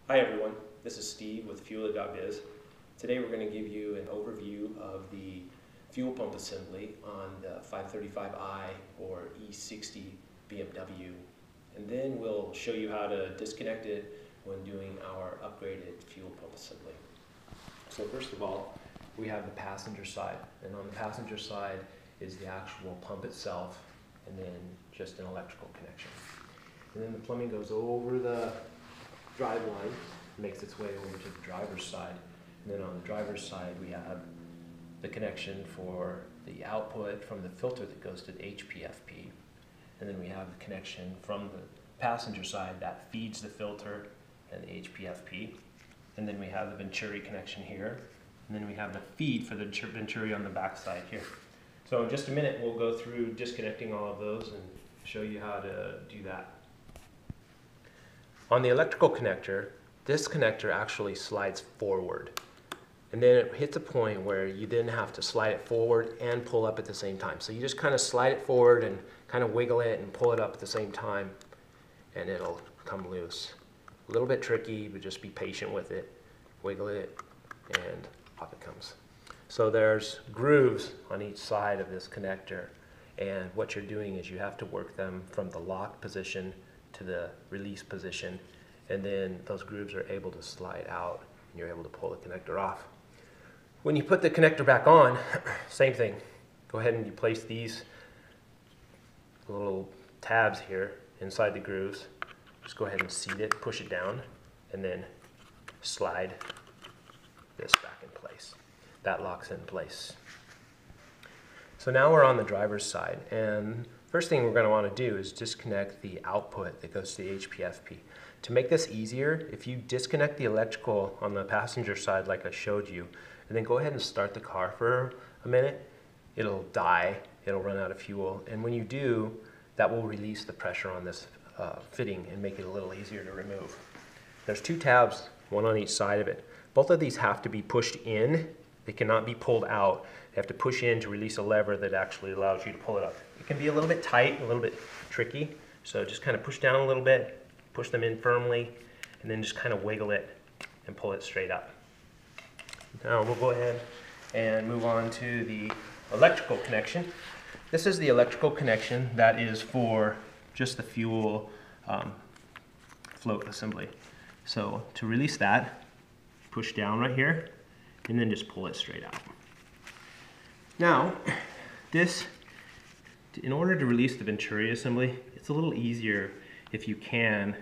Hi everyone, this is Steve with Fueler.biz. Today we're going to give you an overview of the fuel pump assembly on the 535i or E60 BMW, and then we'll show you how to disconnect it when doing our upgraded fuel pump assembly. So first of all, we have the passenger side, and on the passenger side is the actual pump itself and then just an electrical connection. And then the plumbing goes over the drive line, makes its way over to the driver's side, and then on the driver's side we have the connection for the output from the filter that goes to the HPFP, and then we have the connection from the passenger side that feeds the filter and the HPFP, and then we have the Venturi connection here, and then we have the feed for the Venturi on the back side here. So in just a minute we'll go through disconnecting all of those and show you how to do that. On the electrical connector, this connector actually slides forward, and then it hits a point where you then have to slide it forward and pull up at the same time. So you just kind of slide it forward and kind of wiggle it and pull it up at the same time, and it'll come loose. A little bit tricky, but just be patient with it. Wiggle it and off it comes. So there's grooves on each side of this connector, and what you're doing is you have to work them from the lock position to the release position, and then those grooves are able to slide out and you're able to pull the connector off. When you put the connector back on, same thing. Go ahead and you place these little tabs here inside the grooves. Just go ahead and seat it, push it down, and then slide this back in place. That locks in place. So now we're on the driver's side, and first thing we're going to want to do is disconnect the output that goes to the HPFP. To make this easier, if you disconnect the electrical on the passenger side like I showed you, and then go ahead and start the car for a minute, it'll die, it'll run out of fuel, and when you do, that will release the pressure on this fitting and make it a little easier to remove. There's two tabs, one on each side of it. Both of these have to be pushed in. They cannot be pulled out. You have to push in to release a lever that actually allows you to pull it up. It can be a little bit tight, a little bit tricky, so just kind of push down a little bit, push them in firmly, and then just kind of wiggle it and pull it straight up. Now we'll go ahead and move on to the electrical connection. This is the electrical connection that is for just the fuel float assembly. So to release that, push down right here, and then just pull it straight out. Now, in order to release the Venturi assembly, it's a little easier if you can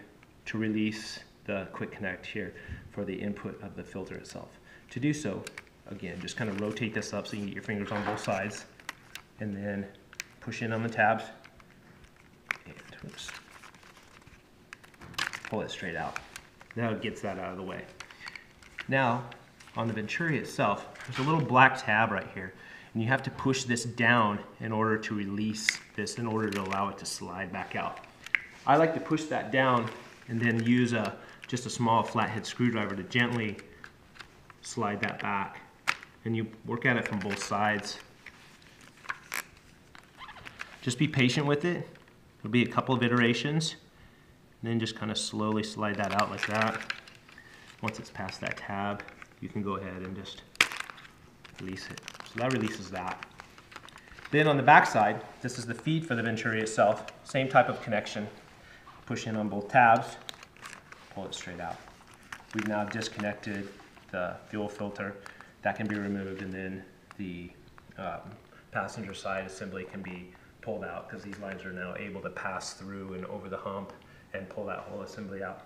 to release the quick connect here for the input of the filter itself. To do so, again, just kind of rotate this up so you can get your fingers on both sides, and then push in on the tabs, and oops, pull it straight out. Now it gets that out of the way. Now, on the Venturi itself, there's a little black tab right here, and you have to push this down in order to release this, in order to allow it to slide back out. I like to push that down and then use just a small flathead screwdriver to gently slide that back, and you work at it from both sides. Just be patient with it. It'll be a couple of iterations, and then just kind of slowly slide that out like that. Once it's past that tab, you can go ahead and just release it. So that releases that. Then on the back side, this is the feed for the Venturi itself. Same type of connection. Push in on both tabs, pull it straight out. We've now disconnected the fuel filter. That can be removed, and then the passenger side assembly can be pulled out because these lines are now able to pass through and over the hump and pull that whole assembly out.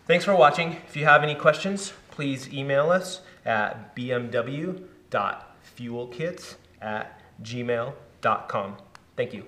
Thanks for watching. If you have any questions, please email us at bmw.fuelkits@gmail.com. Thank you.